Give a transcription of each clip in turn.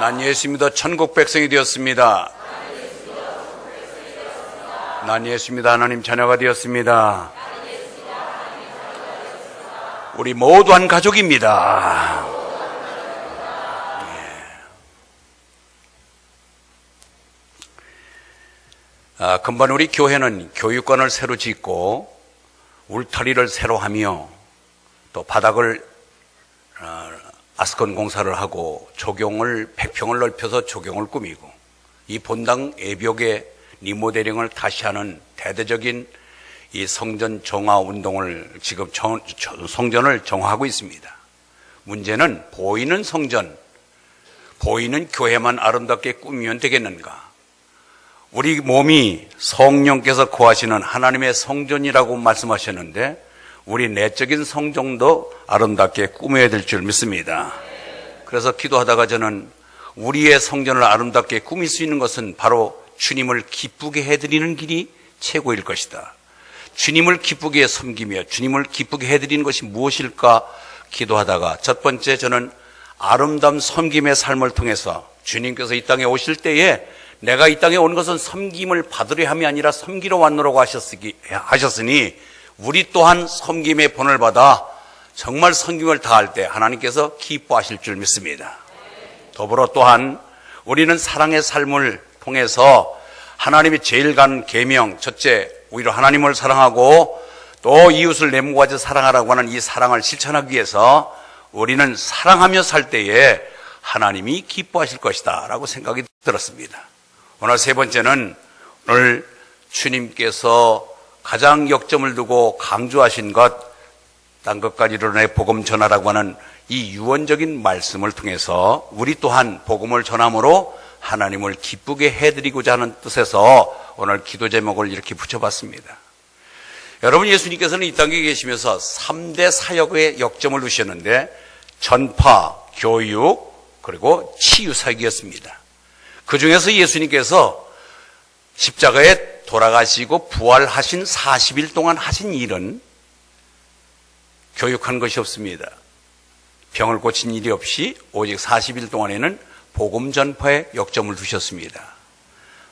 난 예수 믿어 천국 백성이 되었습니다. 난 예수 믿어 하나님 자녀가 되었습니다. 우리 모두 한 가족입니다. 금번 우리 교회는 교육관을 새로 짓고 울타리를 새로 하며 또 바닥을 아스콘 공사를 하고 조경을 100평을 넓혀서 조경을 꾸미고 이 본당 예벽의 리모델링을 다시 하는 대대적인 이 성전 정화 운동을 지금 성전을 정화하고 있습니다. 문제는 보이는 성전, 보이는 교회만 아름답게 꾸미면 되겠는가? 우리 몸이 성령께서 거하시는 하나님의 성전이라고 말씀하셨는데 우리 내적인 성전도 아름답게 꾸며야 될 줄 믿습니다. 그래서 기도하다가 저는 우리의 성전을 아름답게 꾸밀 수 있는 것은 바로 주님을 기쁘게 해드리는 길이 최고일 것이다. 주님을 기쁘게 섬기며 주님을 기쁘게 해드리는 것이 무엇일까 기도하다가 첫 번째 저는 아름다운 섬김의 삶을 통해서 주님께서 이 땅에 오실 때에 내가 이 땅에 온 것은 섬김을 받으려 함이 아니라 섬기러 왔노라고 하셨으니 우리 또한 섬김의 본을 받아 정말 섬김을 다할 때 하나님께서 기뻐하실 줄 믿습니다. 더불어 또한 우리는 사랑의 삶을 통해서 하나님이 제일 간 계명, 첫째 오히려 하나님을 사랑하고 또 이웃을 내 몸과 같이 사랑하라고 하는 이 사랑을 실천하기 위해서 우리는 사랑하며 살 때에 하나님이 기뻐하실 것이다 라고 생각이 들었습니다. 오늘 세 번째는 오늘 주님께서 가장 역점을 두고 강조하신 것, 딴 것까지 이르러 복음 전하라고 하는 이 유언적인 말씀을 통해서 우리 또한 복음을 전함으로 하나님을 기쁘게 해드리고자 하는 뜻에서 오늘 기도 제목을 이렇게 붙여봤습니다. 여러분, 예수님께서는 이 땅에 계시면서 3대 사역의 역점을 두셨는데 전파, 교육, 그리고 치유 사역이었습니다. 그 중에서 예수님께서 십자가에 돌아가시고 부활하신 40일 동안 하신 일은 교육한 것이 없습니다. 병을 고친 일이 없이 오직 40일 동안에는 복음 전파에 역점을 두셨습니다.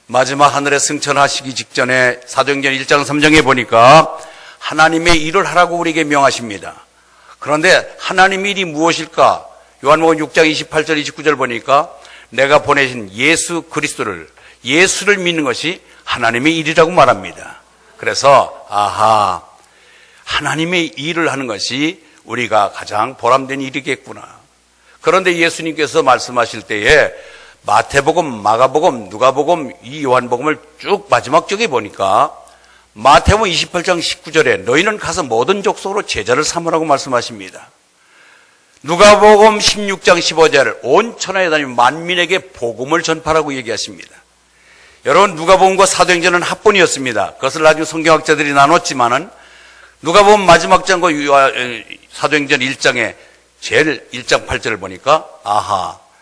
마지막 하늘에 승천하시기 직전에 사도행전 1장 3장에 보니까 하나님의 일을 하라고 우리에게 명하십니다. 그런데 하나님의 일이 무엇일까? 요한복음 6장 28절 29절 보니까 내가 보내신 예수 그리스도를, 예수를 믿는 것이 하나님의 일이라고 말합니다. 그래서 하나님의 일을 하는 것이 우리가 가장 보람된 일이겠구나. 그런데 예수님께서 말씀하실 때에 마태복음, 마가복음, 누가복음, 이 요한복음을 쭉 마지막 쪽에 보니까 마태복음 28장 19절에 너희는 가서 모든 족속으로 제자를 삼으라고 말씀하십니다. 누가복음 16장 15절 온 천하에 다니며 만민에게 복음을 전파라고 얘기하십니다. 여러분, 누가복음과 사도행전은 합본이었습니다. 그것을 나중에 성경학자들이 나눴지만은 누가복음 마지막 장과 사도행전 1장에 제일 1장 8절을 보니까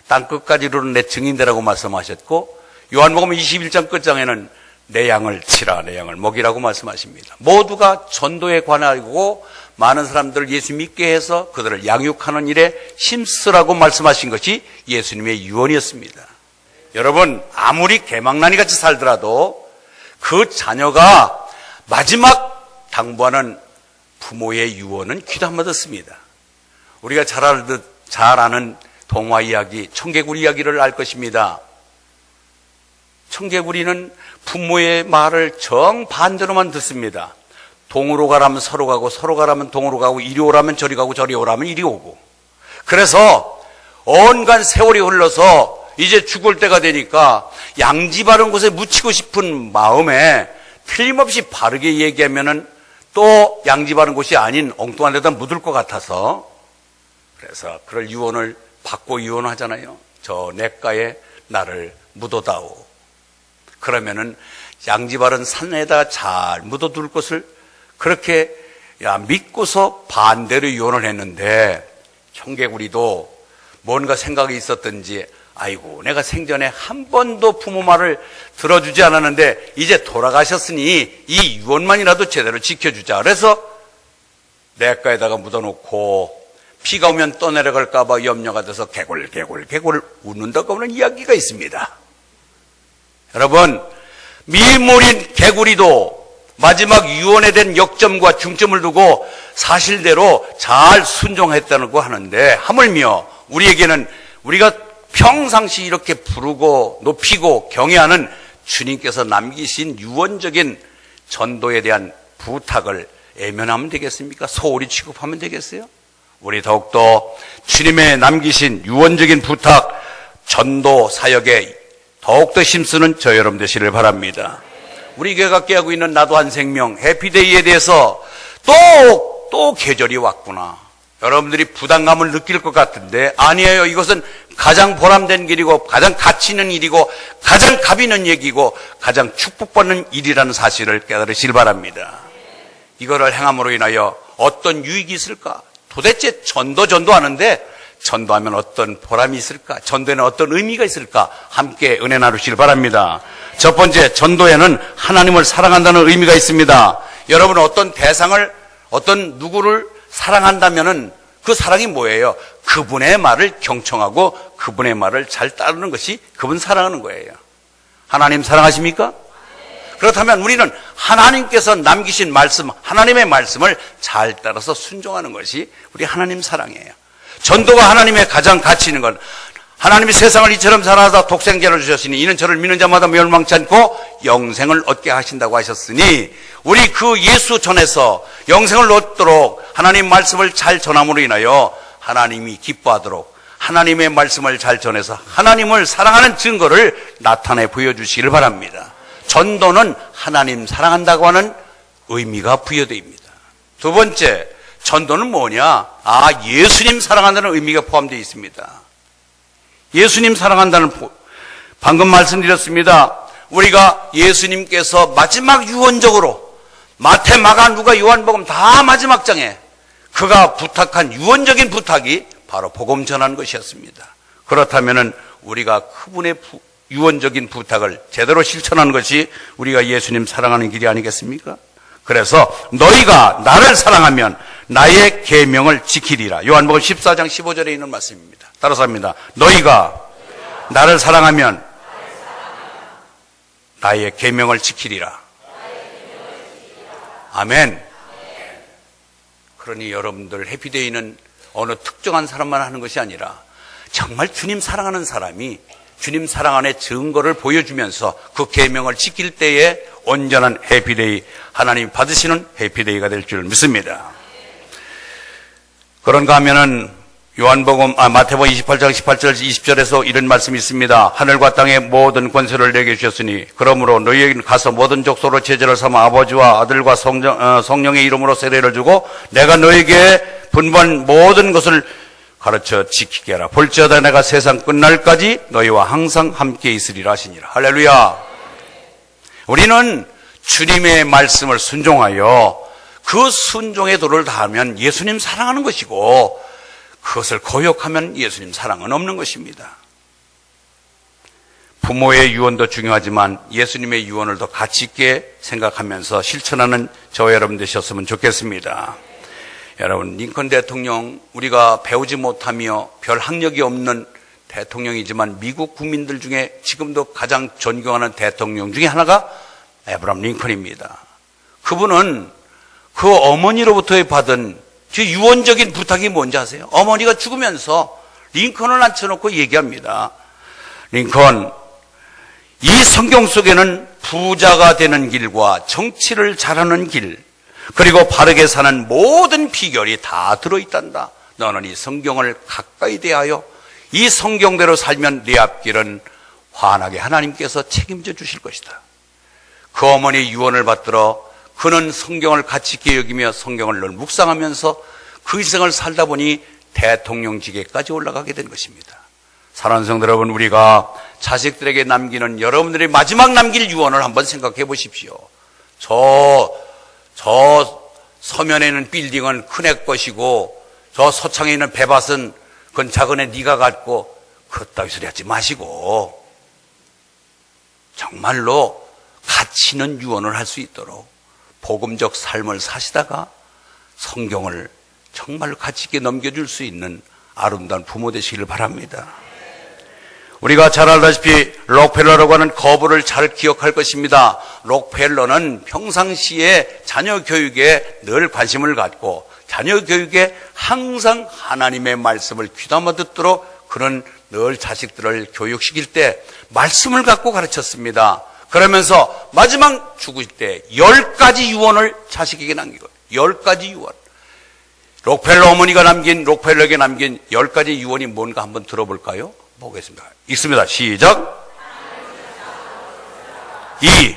땅끝까지 이르는 내 증인되라고 말씀하셨고 요한복음 21장 끝장에는 내 양을 치라, 내 양을 먹이라고 말씀하십니다. 모두가 전도에 관하고 많은 사람들을 예수 믿게 해서 그들을 양육하는 일에 힘쓰라고 말씀하신 것이 예수님의 유언이었습니다. 여러분, 아무리 개망나니 같이 살더라도 그 자녀가 마지막 당부하는 부모의 유언은 귀도 안 맞았습니다. 우리가 잘 아는 동화 이야기, 청개구리 이야기를 알 것입니다. 청개구리는 부모의 말을 정반대로만 듣습니다. 동으로 가라면 서로 가고, 서로 가라면 동으로 가고, 이리 오라면 저리 가고, 저리 오라면 이리 오고. 그래서 온갖 세월이 흘러서 이제 죽을 때가 되니까 양지 바른 곳에 묻히고 싶은 마음에 틀림없이 바르게 얘기하면은 또 양지 바른 곳이 아닌 엉뚱한 데다 묻을 것 같아서, 그래서 그럴 유언을 받고 유언하잖아요. 저 냇가에 나를 묻어다오. 그러면은 양지 바른 산에다 잘 묻어둘 것을 그렇게 믿고서 반대로 유언을 했는데, 청개구리도 뭔가 생각이 있었던지 아이고, 내가 생전에 한 번도 부모 말을 들어주지 않았는데 이제 돌아가셨으니 이 유언만이라도 제대로 지켜주자. 그래서 냇가에다가 묻어놓고 비가 오면 떠내려갈까봐 염려가 돼서 개굴 웃는다고 하는 이야기가 있습니다. 여러분, 미모린 개구리도 마지막 유언에 대한 역점과 중점을 두고 사실대로 잘 순종했다고 하는데, 하물며 우리에게는 우리가 평상시 이렇게 부르고 높이고 경외하는 주님께서 남기신 유언적인 전도에 대한 부탁을 외면하면 되겠습니까? 소홀히 취급하면 되겠어요? 우리 더욱더 주님의 남기신 유언적인 부탁, 전도 사역에 더욱더 힘쓰는 저 여러분 되시길 바랍니다. 우리 교회가 깨하고 있는 나도 한 생명 해피데이에 대해서 또 계절이 왔구나. 여러분들이 부담감을 느낄 것 같은데 아니에요. 이것은 가장 보람된 길이고 가장 가치 있는 일이고 가장 값 있는 얘기고 가장 축복받는 일이라는 사실을 깨달으시길 바랍니다. 이거를 행함으로 인하여 어떤 유익이 있을까? 도대체 전도하는데 전도하면 어떤 보람이 있을까? 전도에는 어떤 의미가 있을까? 함께 은혜 나누시길 바랍니다. 첫 번째, 전도에는 하나님을 사랑한다는 의미가 있습니다. 여러분, 어떤 대상을, 어떤 누구를 사랑한다면은 그 사랑이 뭐예요? 그분의 말을 경청하고 그분의 말을 잘 따르는 것이 그분 사랑하는 거예요. 하나님 사랑하십니까? 그렇다면 우리는 하나님께서 남기신 말씀, 하나님의 말씀을 잘 따라서 순종하는 것이 우리 하나님 사랑이에요. 전도가 하나님의 가장 가치 있는 건, 하나님이 세상을 이처럼 사랑하사 독생자를 주셨으니 이는 저를 믿는 자마다 멸망치 않고 영생을 얻게 하신다고 하셨으니, 우리 그 예수 전에서 영생을 얻도록 하나님 말씀을 잘 전함으로 인하여 하나님이 기뻐하도록 하나님의 말씀을 잘 전해서 하나님을 사랑하는 증거를 나타내 보여주시기를 바랍니다. 전도는 하나님 사랑한다고 하는 의미가 부여되어입니다. 두 번째, 전도는 뭐냐? 예수님 사랑한다는 의미가 포함되어 있습니다. 예수님 사랑한다는, 방금 말씀드렸습니다. 우리가 예수님께서 마지막 유언적으로 마태, 마가, 누가, 요한복음 다 마지막 장에 그가 부탁한 유언적인 부탁이 바로 복음 전하는 것이었습니다. 그렇다면은 우리가 그분의 유언적인 부탁을 제대로 실천하는 것이 우리가 예수님 사랑하는 길이 아니겠습니까? 그래서 너희가 나를 사랑하면 나의 계명을 지키리라. 요한복음 14장 15절에 있는 말씀입니다. 따라서 합니다. 너희가 나를 사랑하면 나의 계명을 지키리라. 아멘. 그러니 여러분들, 해피데이는 어느 특정한 사람만 하는 것이 아니라 정말 주님 사랑하는 사람이 주님 사랑 안의 증거를 보여주면서 그 계명을 지킬 때에 온전한 해피데이, 하나님이 받으시는 해피데이가 될 줄 믿습니다. 그런가 하면은 마태복음 28장 18절 20절에서 이런 말씀이 있습니다. 하늘과 땅의 모든 권세를 내게 주셨으니 그러므로 너희에게는 가서 모든 족속으로 제자를 삼아 아버지와 아들과 성령의 이름으로 세례를 주고 내가 너희에게 분부한 모든 것을 가르쳐 지키게 하라. 볼지어다 내가 세상 끝날까지 너희와 항상 함께 있으리라 하시니라. 할렐루야. 우리는 주님의 말씀을 순종하여 그 순종의 도를 다하면 예수님 사랑하는 것이고, 그것을 거역하면 예수님 사랑은 없는 것입니다. 부모의 유언도 중요하지만 예수님의 유언을 더 가치 있게 생각하면서 실천하는 저와 여러분 되셨으면 좋겠습니다. 여러분, 링컨 대통령, 우리가 배우지 못하며 별 학력이 없는 대통령이지만 미국 국민들 중에 지금도 가장 존경하는 대통령 중에 하나가 에브라함 링컨입니다. 그분은 그 어머니로부터 받은 그 유언적인 부탁이 뭔지 아세요? 어머니가 죽으면서 링컨을 앉혀놓고 얘기합니다. 링컨, 이 성경 속에는 부자가 되는 길과 정치를 잘하는 길, 그리고 바르게 사는 모든 비결이 다 들어있단다. 너는 이 성경을 가까이 대하여 이 성경대로 살면 네 앞길은 환하게 하나님께서 책임져 주실 것이다. 그 어머니의 유언을 받들어 그는 성경을 가치 있게 여기며 성경을 늘 묵상하면서 그 인생을 살다 보니 대통령직에까지 올라가게 된 것입니다. 사랑하는 성도 여러분, 우리가 자식들에게 남기는 여러분들의 마지막 남길 유언을 한번 생각해 보십시오. 저 서면에 있는 빌딩은 큰애 것이고 저 서창에 있는 배밭은 그건 작은 애 네가 갖고 그따위 소리 하지 마시고 정말로 가치 있는 유언을 할 수 있도록 복음적 삶을 사시다가 성경을 정말로 가치 있게 넘겨줄 수 있는 아름다운 부모 되시기를 바랍니다. 우리가 잘 알다시피 록펠러라고 하는 거부를 잘 기억할 것입니다. 록펠러는 평상시에 자녀 교육에 늘 관심을 갖고 자녀 교육에 항상 하나님의 말씀을 귀담아 듣도록 그는 늘 자식들을 교육시킬 때 말씀을 갖고 가르쳤습니다. 그러면서 마지막 죽을 때 10가지 유언을 자식에게 남기고 10가지 유언. 록펠러 어머니가 록펠러에게 남긴 10가지 유언이 뭔가 한번 들어볼까요? 보겠습니다. 읽습니다. 시작. 2,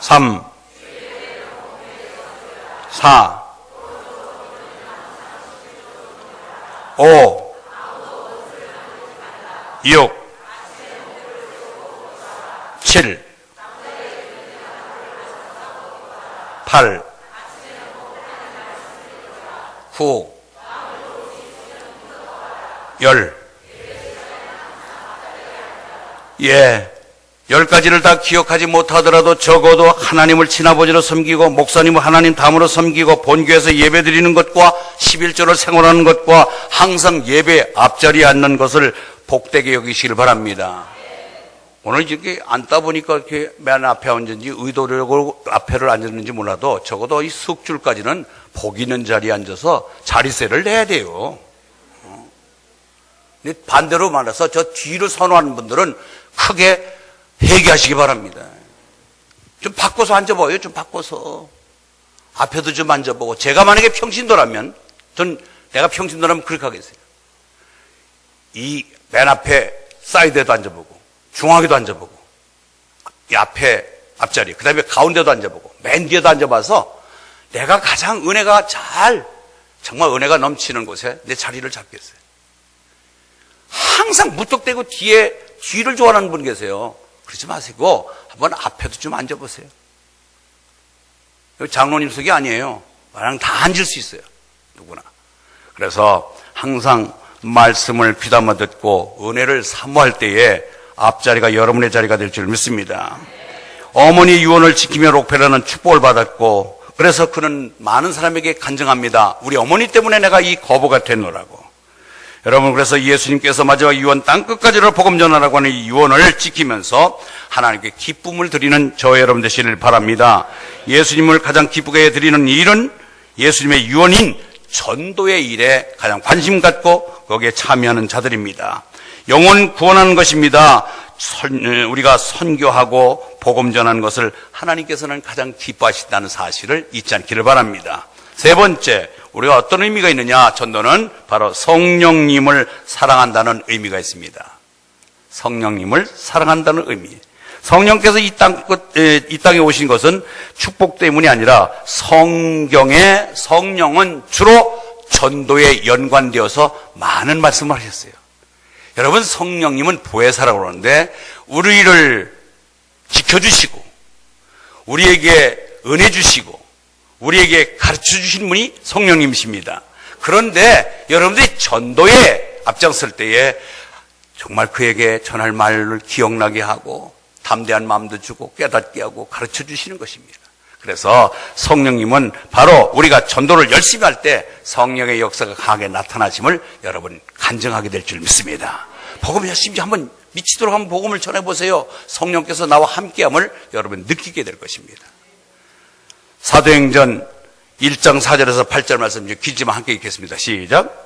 3, 4, 5, 6, 7, 8, 9, 10. 예. 10가지를 다 기억하지 못하더라도 적어도 하나님을 친아버지로 섬기고 목사님을 하나님 담으로 섬기고 본교에서 예배 드리는 것과 11조를 생활하는 것과 항상 예배 앞자리에 앉는 것을 복되게 여기시길 바랍니다. 오늘 이렇게 앉다 보니까 이렇게 맨 앞에 앉은지 의도적으로 앞에를 앉았는지 몰라도 적어도 이 석줄까지는 복 있는 자리에 앉아서 자리세를 내야 돼요. 반대로 말해서 저 뒤로 선호하는 분들은 크게 회개하시기 바랍니다. 좀 바꿔서 앉아봐요. 좀 바꿔서. 앞에도 좀 앉아보고. 제가 만약에 평신도라면, 내가 평신도라면 그렇게 하겠어요. 이 맨 앞에 사이드에도 앉아보고, 중앙에도 앉아보고, 이 앞에 앞자리, 그 다음에 가운데도 앉아보고, 맨 뒤에도 앉아봐서 내가 가장 정말 은혜가 넘치는 곳에 내 자리를 잡겠어요. 항상 무턱대고 뒤를 좋아하는 분 계세요. 그러지 마시고 한번 앞에도 좀 앉아보세요. 장로님석이 아니에요. 나랑 다 앉을 수 있어요. 누구나. 그래서 항상 말씀을 귀담아 듣고 은혜를 사모할 때에 앞자리가 여러분의 자리가 될 줄 믿습니다. 어머니 유언을 지키며 록펠러는 축복을 받았고 그래서 그는 많은 사람에게 간증합니다. 우리 어머니 때문에 내가 이 거부가 됐노라고. 여러분, 그래서 예수님께서 마지막 유언 땅끝까지를 복음 전하라고 하는 이 유언을 지키면서 하나님께 기쁨을 드리는 저 여러분 되시길 바랍니다. 예수님을 가장 기쁘게 드리는 일은 예수님의 유언인 전도의 일에 가장 관심 갖고 거기에 참여하는 자들입니다. 영혼 구원하는 것입니다. 우리가 선교하고 복음 전하는 것을 하나님께서는 가장 기뻐하신다는 사실을 잊지 않기를 바랍니다. 세 번째, 우리가 어떤 의미가 있느냐? 전도는 바로 성령님을 사랑한다는 의미가 있습니다. 성령님을 사랑한다는 의미. 성령께서 이 땅에 오신 것은 축복 때문이 아니라 성령은 주로 전도에 연관되어서 많은 말씀을 하셨어요. 여러분, 성령님은 보혜사라고 그러는데 우리를 지켜주시고 우리에게 은혜 주시고 우리에게 가르쳐 주신 분이 성령님이십니다. 그런데 여러분들이 전도에 앞장설 때에 정말 그에게 전할 말을 기억나게 하고 담대한 마음도 주고 깨닫게 하고 가르쳐 주시는 것입니다. 그래서 성령님은 바로 우리가 전도를 열심히 할 때 성령의 역사가 강하게 나타나심을 여러분 간증하게 될 줄 믿습니다. 복음 열심히 한번 미치도록 한번 복음을 전해보세요. 성령께서 나와 함께함을 여러분 느끼게 될 것입니다. 사도행전 1장 4절에서 8절 말씀 기지만 함께 읽겠습니다. 시작.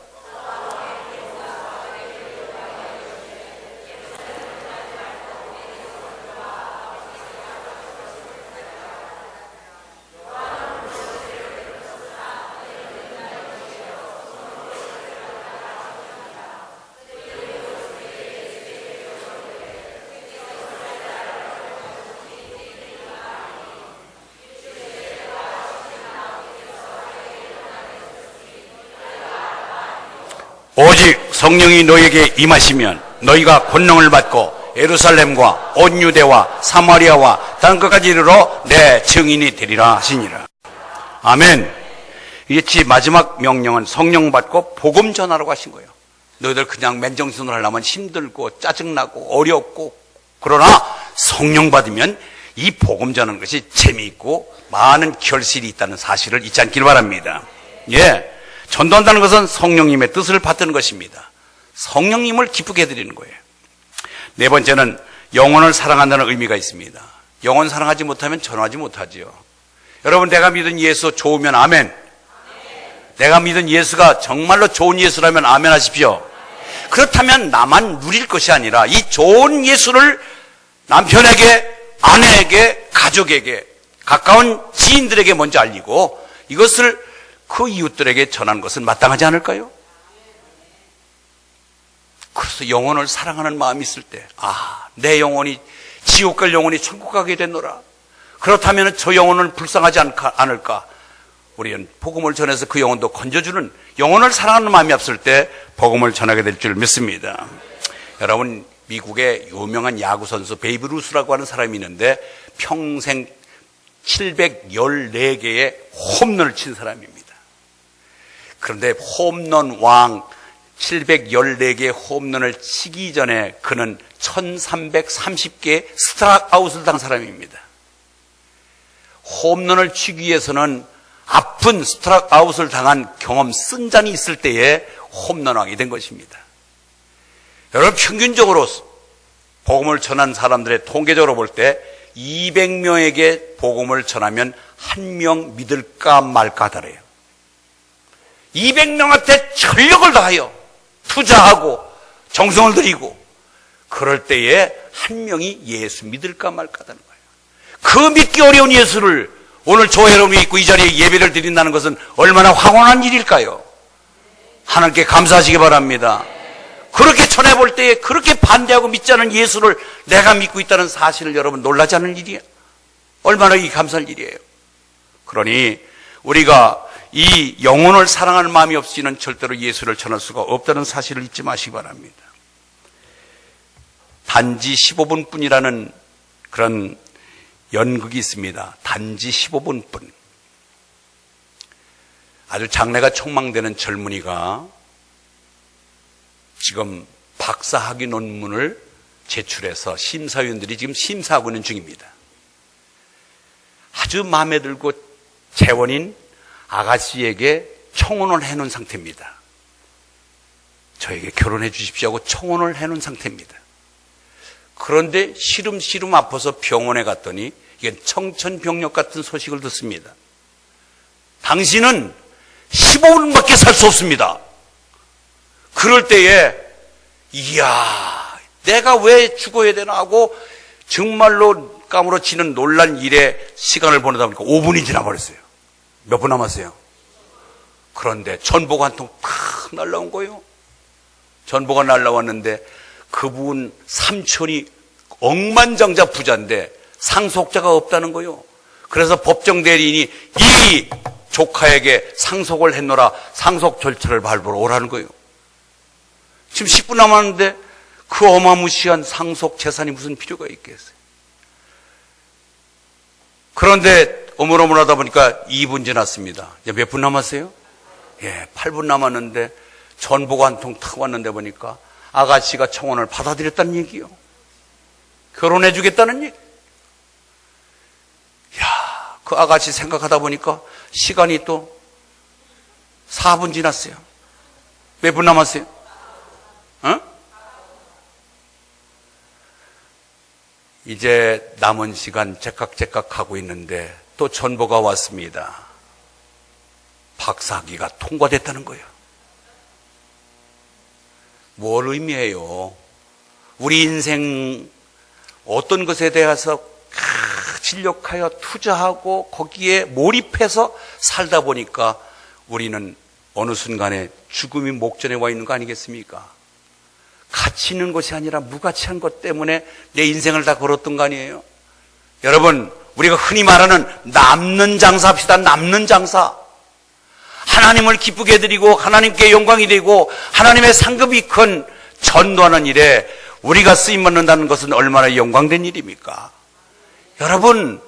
오직 성령이 너희에게 임하시면 너희가 권능을 받고 예루살렘과 온 유대와 사마리아와 다른 것까지 이르러 내 증인이 되리라 하시니라. 아멘. 이게 마지막 명령은 성령 받고 복음 전하라고 하신 거예요. 너희들 그냥 맨정신으로 하려면 힘들고 짜증나고 어렵고, 그러나 성령 받으면 이 복음 전하는 것이 재미있고 많은 결실이 있다는 사실을 잊지 않길 바랍니다. 예, 전도한다는 것은 성령님의 뜻을 받드는 것입니다. 성령님을 기쁘게 해드리는 거예요. 네 번째는 영혼을 사랑한다는 의미가 있습니다. 영혼 사랑하지 못하면 전하지 못하지요. 여러분, 내가 믿은 예수 좋으면 아멘. 내가 믿은 예수가 정말로 좋은 예수라면 아멘 하십시오. 그렇다면 나만 누릴 것이 아니라 이 좋은 예수를 남편에게, 아내에게, 가족에게, 가까운 지인들에게 먼저 알리고 이것을 그 이웃들에게 전하는 것은 마땅하지 않을까요? 그래서 영혼을 사랑하는 마음이 있을 때, 내 영혼이 지옥 갈 영혼이 천국 가게 됐노라. 그렇다면 저 영혼은 불쌍하지 않을까? 우리는 복음을 전해서 그 영혼도 건져주는, 영혼을 사랑하는 마음이 없을 때 복음을 전하게 될 줄 믿습니다. 여러분, 미국의 유명한 야구 선수 베이브 루스라고 하는 사람이 있는데 평생 714개의 홈런을 친 사람입니다. 그런데 홈런 왕 714개의 홈런을 치기 전에 그는 1330개의 스트라이크아웃을 당 사람입니다. 홈런을 치기 위해서는 아픈 스트라이크아웃을 당한 경험 쓴 잔이 있을 때에 홈런왕이 된 것입니다. 여러분, 평균적으로 복음을 전한 사람들의 통계적으로 볼 때 200명에게 복음을 전하면 1명 믿을까 말까 하더래요. 200명한테 전력을 다하여 투자하고 정성을 들이고 그럴 때에 1명이 예수 믿을까 말까 하다는 거예요. 그 믿기 어려운 예수를 오늘 저 여러분이 있고 이 자리에 예배를 드린다는 것은 얼마나 황홀한 일일까요? 하나님께 감사하시기 바랍니다. 그렇게 전해볼 때에 그렇게 반대하고 믿지 않은 예수를 내가 믿고 있다는 사실을 여러분 놀라지 않은 일이에요. 얼마나 이 감사할 일이에요. 그러니 우리가 이 영혼을 사랑하는 마음이 없이는 절대로 예수를 전할 수가 없다는 사실을 잊지 마시기 바랍니다. 단지 15분뿐이라는 그런 연극이 있습니다. 단지 15분뿐. 아주 장래가 촉망되는 젊은이가 지금 박사학위 논문을 제출해서 심사위원들이 지금 심사하고 있는 중입니다. 아주 마음에 들고 재원인 아가씨에게 청혼을 해놓은 상태입니다. 저에게 결혼해 주십시오 하고 청혼을 해놓은 상태입니다. 그런데 시름시름 아파서 병원에 갔더니 이게 청천벽력 같은 소식을 듣습니다. 당신은 15분밖에 살 수 없습니다. 그럴 때에 이야, 내가 왜 죽어야 되나 하고 정말로 까무러치는 놀란 일에 시간을 보내다 보니까 5분이 지나버렸어요. 몇 분 남았어요? 그런데 전보가 한 통 팍 날라온 거예요. 전보가 날라왔는데 그분 삼촌이 억만장자 부자인데 상속자가 없다는 거예요. 그래서 법정 대리인이 이 조카에게 상속을 했노라 상속 절차를 밟으러 오라는 거예요. 지금 10분 남았는데 그 어마무시한 상속 재산이 무슨 필요가 있겠어요. 그런데 어물어물하다 보니까 2분 지났습니다. 이제 몇 분 남았어요? 예, 8분 남았는데 전보가 한 통 탁 왔는데 보니까 아가씨가 청혼을 받아들였다는 얘기요. 결혼해 주겠다는 얘기. 야, 그 아가씨 생각하다 보니까 시간이 또 4분 지났어요. 몇 분 남았어요? 이제 남은 시간 제깍제깍 하고 있는데 또 전보가 왔습니다. 박사학위가 통과됐다는 거예요. 뭘 의미해요? 우리 인생 어떤 것에 대해서 진력하여 투자하고 거기에 몰입해서 살다 보니까 우리는 어느 순간에 죽음이 목전에 와 있는 거 아니겠습니까? 가치 있는 것이 아니라 무가치한 것 때문에 내 인생을 다 걸었던 거 아니에요? 여러분, 우리가 흔히 말하는 남는 장사 합시다. 남는 장사. 하나님을 기쁘게 해드리고 하나님께 영광이 되고 하나님의 상급이 큰 전도하는 일에 우리가 쓰임받는다는 것은 얼마나 영광된 일입니까? 여러분,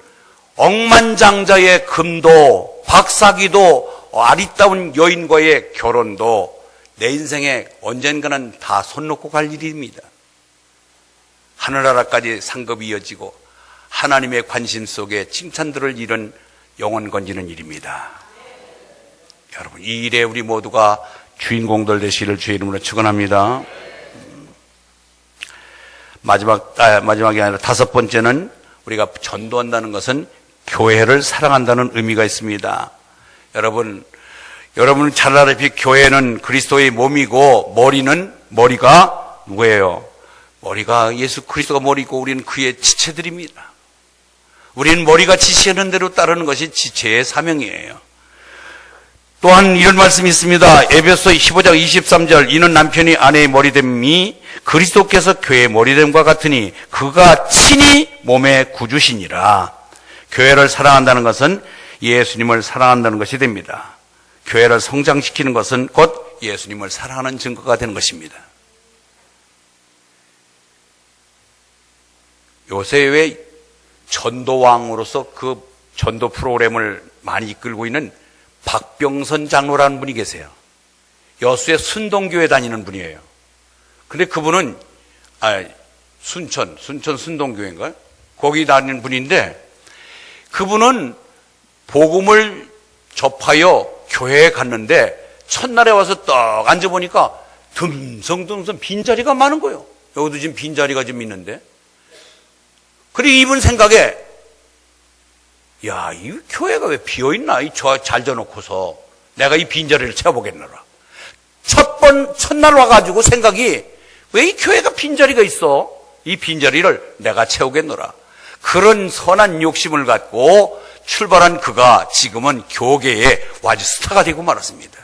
억만장자의 금도 박사기도 아리따운 여인과의 결혼도 내 인생에 언젠가는 다 손 놓고 갈 일입니다. 하늘나라까지 상급이 이어지고 하나님의 관심 속에 칭찬들을 잃은 영혼 건지는 일입니다. 여러분, 이 일에 우리 모두가 주인공들 되시기를 주의 이름으로 축원합니다. 마지막이 아니라 다섯 번째는 우리가 전도한다는 것은 교회를 사랑한다는 의미가 있습니다. 여러분 잘 알다시피 교회는 그리스도의 몸이고 머리가 누구예요? 머리가 예수 그리스도가 머리고 우리는 그의 지체들입니다. 우리는 머리가 지시하는 대로 따르는 것이 지체의 사명이에요. 또한 이런 말씀이 있습니다. 에베소 15장 23절, 이는 남편이 아내의 머리됨이 그리스도께서 교회의 머리됨과 같으니 그가 친히 몸의 구주시니라. 교회를 사랑한다는 것은 예수님을 사랑한다는 것이 됩니다. 교회를 성장시키는 것은 곧 예수님을 사랑하는 증거가 되는 것입니다. 요새 왜 전도왕으로서 그 전도 프로그램을 많이 이끌고 있는 박병선 장로라는 분이 계세요. 여수의 순동교회 다니는 분이에요. 근데 그분은 순천 순동교회인가요? 거기 다니는 분인데, 그분은 복음을 접하여 교회에 갔는데 첫날에 와서 딱 앉아보니까 듬성듬성 빈자리가 많은 거예요. 여기도 지금 빈자리가 좀 있는데, 그리고 이분 생각에 야, 이 교회가 왜 비어있나? 잘 져놓고서 내가 이 빈자리를 채워보겠노라. 첫날 와가지고 생각이, 왜 이 교회가 빈자리가 있어? 이 빈자리를 내가 채우겠노라. 그런 선한 욕심을 갖고 출발한 그가 지금은 교계의 와주 스타가 되고 말았습니다.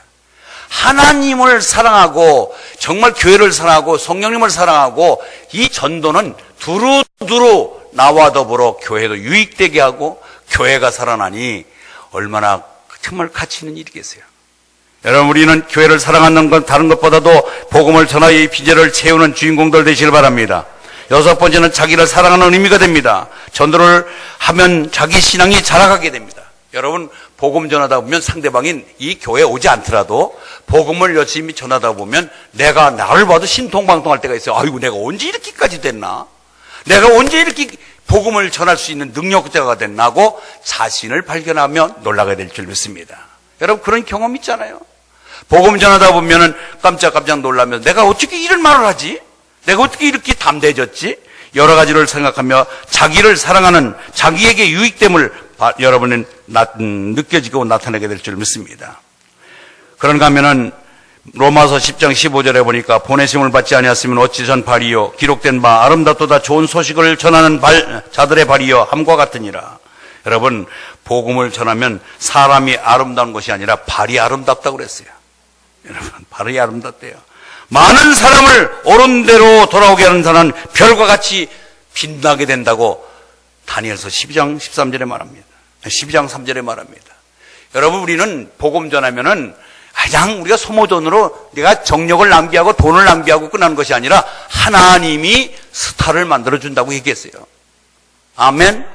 하나님을 사랑하고 정말 교회를 사랑하고 성령님을 사랑하고 이 전도는 두루두루 나와 더불어 교회도 유익되게 하고 교회가 살아나니 얼마나 정말 가치 있는 일이겠어요. 여러분, 우리는 교회를 사랑하는 건 다른 것보다도 복음을 전하여 이 빈자리를 채우는 주인공들 되시길 바랍니다. 여섯 번째는 자기를 사랑하는 의미가 됩니다. 전도를 하면 자기 신앙이 자라가게 됩니다. 여러분, 복음 전하다 보면 상대방이 이 교회에 오지 않더라도 복음을 열심히 전하다 보면 나를 봐도 신통방통할 때가 있어요. 아이고, 내가 언제 이렇게까지 됐나? 내가 언제 이렇게 복음을 전할 수 있는 능력자가 됐나고 자신을 발견하며 놀라게 될 줄 믿습니다. 여러분, 그런 경험 있잖아요. 복음 전하다 보면은 깜짝깜짝 놀라면서 내가 어떻게 이런 말을 하지? 내가 어떻게 이렇게 담대해졌지? 여러 가지를 생각하며 자기를 사랑하는, 자기에게 유익됨을 여러분은 느껴지고 나타내게 될 줄 믿습니다. 그런가 하면은 로마서 10장 15절에 보니까 보내심을 받지 아니하였으면 어찌 전 발이요 기록된 바 아름답도다 좋은 소식을 전하는 자들의 발이요 함과 같으니라. 여러분, 복음을 전하면 사람이 아름다운 것이 아니라 발이 아름답다고 그랬어요. 여러분, 발이 아름답대요. 많은 사람을 옳은 대로 돌아오게 하는 자는 별과 같이 빛나게 된다고 다니엘서 12장 13절에 말합니다. 12장 3절에 말합니다. 여러분, 우리는 복음 전하면은 그냥 우리가 소모돈으로 내가 정력을 낭비하고 돈을 낭비하고 끝나는 것이 아니라 하나님이 스타를 만들어준다고 얘기했어요. 아멘?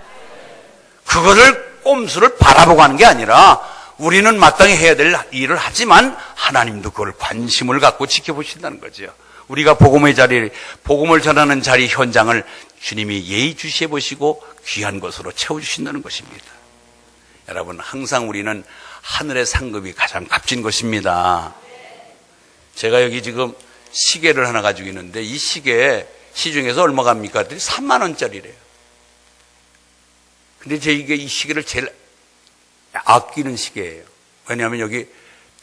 그거를 꼼수를 바라보고 하는 게 아니라 우리는 마땅히 해야 될 일을 하지만 하나님도 그걸 관심을 갖고 지켜보신다는 거죠. 우리가 복음을 전하는 자리 현장을 주님이 예의주시해 보시고 귀한 것으로 채워주신다는 것입니다. 여러분, 항상 우리는 하늘의 상급이 가장 값진 것입니다. 제가 여기 지금 시계를 하나 가지고 있는데 이 시계 시중에서 얼마 갑니까? 3만 원짜리래요. 근데 이게 이 시계를 제일 아끼는 시계예요. 왜냐하면 여기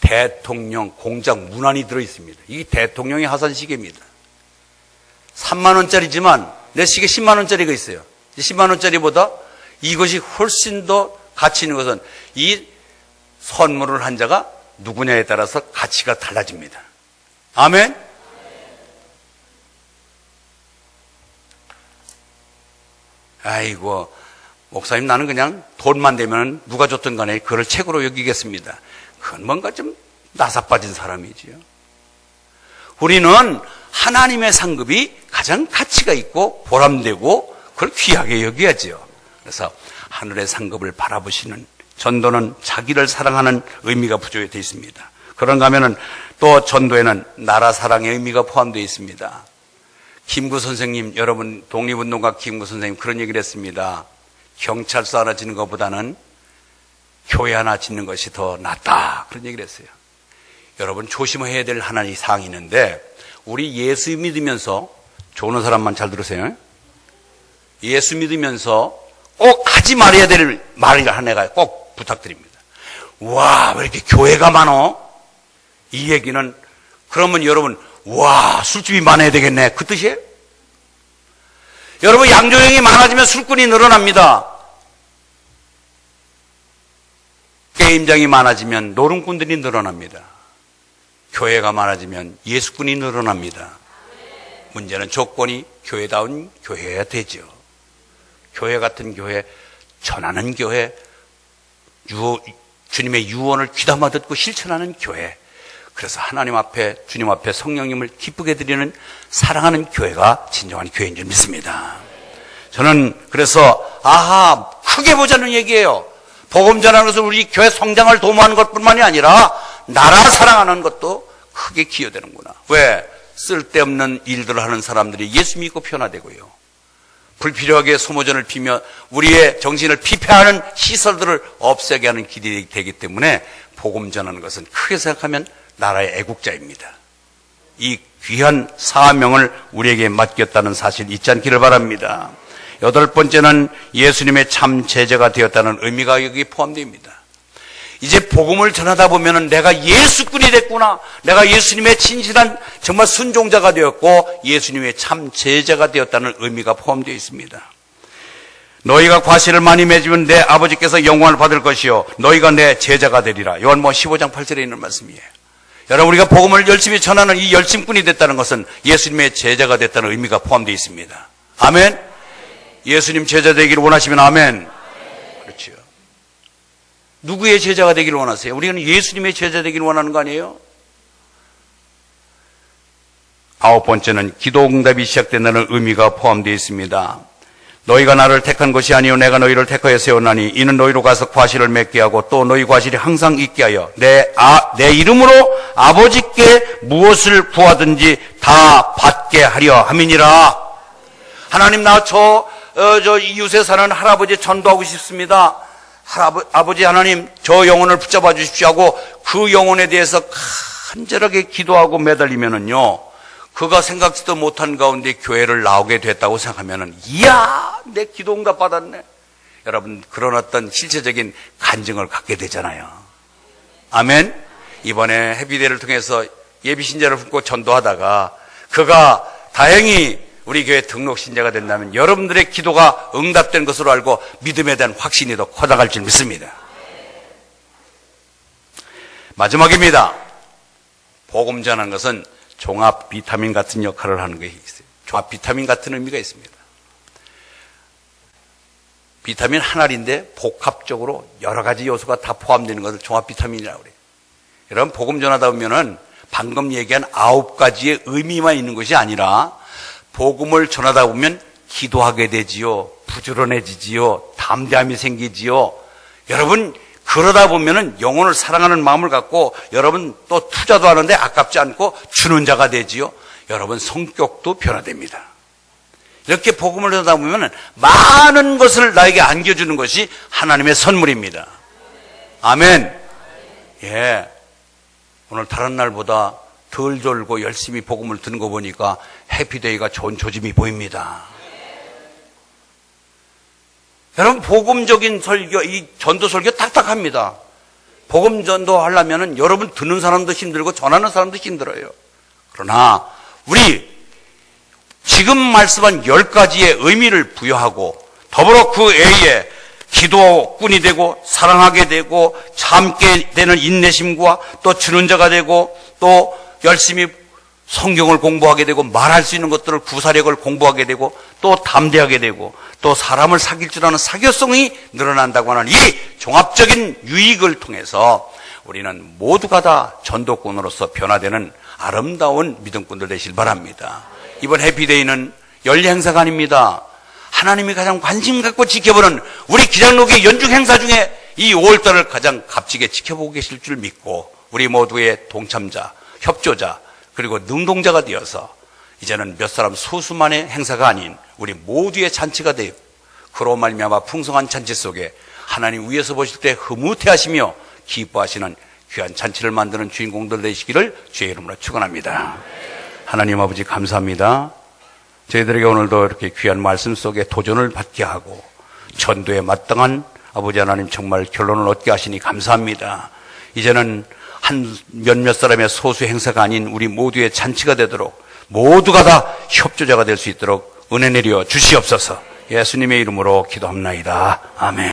대통령 공장 문안이 들어있습니다. 이 대통령의 하산 시계입니다. 3만 원짜리지만 내 시계 10만 원짜리가 있어요. 10만 원짜리보다 이것이 훨씬 더 가치 있는 것은 이 선물을 한 자가 누구냐에 따라서 가치가 달라집니다. 아멘? 아이고, 목사님, 나는 그냥 돈만 되면 누가 줬든 간에 그걸 책으로 여기겠습니다. 그건 뭔가 좀 나사빠진 사람이지요. 우리는 하나님의 상급이 가장 가치가 있고 보람되고 그걸 귀하게 여겨야지요. 그래서 하늘의 상급을 바라보시는 전도는 자기를 사랑하는 의미가 부조에 되어 있습니다. 그런가 하면은 또 전도에는 나라 사랑의 의미가 포함되어 있습니다. 김구 선생님, 여러분 독립운동가 김구 선생님 그런 얘기를 했습니다. 경찰서 하나 짓는 것보다는 교회 하나 짓는 것이 더 낫다, 그런 얘기를 했어요. 여러분, 조심해야 될 하나의 사항이 있는데, 우리 예수 믿으면서, 좋은 사람만 잘 들으세요. 예수 믿으면서 꼭 하지 말아야 될 말을 하나가 꼭 부탁드립니다. 와, 왜 이렇게 교회가 많어? 이 얘기는, 그러면 여러분, 와, 술집이 많아야 되겠네, 그 뜻이에요? 여러분, 양조장이 많아지면 술꾼이 늘어납니다. 게임장이 많아지면 노름꾼들이 늘어납니다. 교회가 많아지면 예수꾼이 늘어납니다. 문제는 조건이 교회다운 교회여야 되죠. 교회 같은 교회, 전하는 교회, 주님의 유언을 귀담아 듣고 실천하는 교회. 그래서 하나님 앞에, 주님 앞에 성령님을 기쁘게 드리는 사랑하는 교회가 진정한 교회인 줄 믿습니다. 저는 그래서 크게 보자는 얘기예요. 복음 전하는 것은 우리 교회 성장을 도모하는 것뿐만이 아니라 나라 사랑하는 것도 크게 기여되는구나. 왜? 쓸데없는 일들을 하는 사람들이 예수 믿고 변화되고요. 불필요하게 소모전을 피며 우리의 정신을 피폐하는 시설들을 없애게 하는 길이 되기 때문에 복음 전하는 것은 크게 생각하면 나라의 애국자입니다. 이 귀한 사명을 우리에게 맡겼다는 사실 잊지 않기를 바랍니다. 8번째는 예수님의 참 제자가 되었다는 의미가 여기 포함됩니다. 이제 복음을 전하다 보면은 내가 예수꾼이 됐구나. 내가 예수님의 진실한 정말 순종자가 되었고 예수님의 참 제자가 되었다는 의미가 포함되어 있습니다. 너희가 과실을 많이 맺으면 내 아버지께서 영광을 받을 것이요 너희가 내 제자가 되리라. 요한복음 15장 8절에 있는 말씀이에요. 여러분, 우리가 복음을 열심히 전하는 이 열심꾼이 됐다는 것은 예수님의 제자가 됐다는 의미가 포함되어 있습니다. 아멘. 예수님 제자 되기를 원하시면 아멘. 그렇죠. 누구의 제자가 되기를 원하세요? 우리는 예수님의 제자 되기를 원하는 거 아니에요? 9번째는 기도 응답이 시작된다는 의미가 포함되어 있습니다. 너희가 나를 택한 것이 아니요 내가 너희를 택하여 세웠나니 이는 너희로 가서 과실을 맺게 하고 또 너희 과실이 항상 있게 하여 내 이름으로 아버지께 무엇을 구하든지 다 받게 하려 함이니라. 하나님, 이웃에 사는 할아버지 전도하고 싶습니다. 아버지 하나님, 저 영혼을 붙잡아 주십시오 하고 그 영혼에 대해서 간절하게 기도하고 매달리면은요, 그가 생각지도 못한 가운데 교회를 나오게 됐다고 생각하면은, 이야, 내 기도 응답 받았네. 여러분, 그런 어떤 실체적인 간증을 갖게 되잖아요. 아멘. 이번에 해피데이를 통해서 예비신자를 품고 전도하다가 그가 다행히 우리 교회 등록 신자가 된다면 여러분들의 기도가 응답된 것으로 알고 믿음에 대한 확신이 더 커나갈 줄 믿습니다. 마지막입니다. 복음 전하는 것은 종합 비타민 같은 역할을 하는 것이 있어요. 종합 비타민 같은 의미가 있습니다. 비타민 한 알인데 복합적으로 여러 가지 요소가 다 포함되는 것을 종합 비타민이라고 그래요. 여러분, 복음 전하다 보면은 방금 얘기한 9가지의 의미만 있는 것이 아니라 복음을 전하다 보면 기도하게 되지요. 부지런해지지요. 담대함이 생기지요. 여러분, 그러다 보면은 영혼을 사랑하는 마음을 갖고 여러분 또 투자도 하는데 아깝지 않고 주는 자가 되지요. 여러분, 성격도 변화됩니다. 이렇게 복음을 전하다 보면은 많은 것을 나에게 안겨주는 것이 하나님의 선물입니다. 아멘. 예. 오늘 다른 날보다 덜 졸고 열심히 복음을 듣는 거 보니까 해피데이가 좋은 조짐이 보입니다. 여러분, 복음적인 설교, 이 전도 설교 딱딱합니다. 복음 전도 하려면은 여러분 듣는 사람도 힘들고 전하는 사람도 힘들어요. 그러나 우리 지금 말씀한 10가지의 의미를 부여하고 더불어 그 외에 기도꾼이 되고 사랑하게 되고 참게 되는 인내심과 또 주는 자가 되고 또 열심히 성경을 공부하게 되고 말할 수 있는 것들을 구사력을 공부하게 되고 또 담대하게 되고 또 사람을 사귈 줄 아는 사교성이 늘어난다고 하는 이 종합적인 유익을 통해서 우리는 모두가 다 전도꾼으로서 변화되는 아름다운 믿음꾼들 되시길 바랍니다. 이번 해피데이는 연례 행사가 아닙니다. 하나님이 가장 관심 갖고 지켜보는 우리 기장록의 연중 행사 중에 이 5월달을 가장 값지게 지켜보고 계실 줄 믿고 우리 모두의 동참자, 협조자, 그리고 능동자가 되어서 이제는 몇 사람 소수만의 행사가 아닌 우리 모두의 잔치가 되고 그로 말미암아 풍성한 잔치 속에 하나님 위에서 보실 때 흐뭇해하시며 기뻐하시는 귀한 잔치를 만드는 주인공들 되시기를 주의 이름으로 축원합니다. 하나님 아버지 감사합니다. 저희들에게 오늘도 이렇게 귀한 말씀 속에 도전을 받게 하고 전도에 마땅한 아버지 하나님 정말 결론을 얻게 하시니 감사합니다. 이제는 한 몇몇 사람의 소수 행사가 아닌 우리 모두의 잔치가 되도록 모두가 다 협조자가 될 수 있도록 은혜 내려 주시옵소서. 예수님의 이름으로 기도합나이다. 아멘.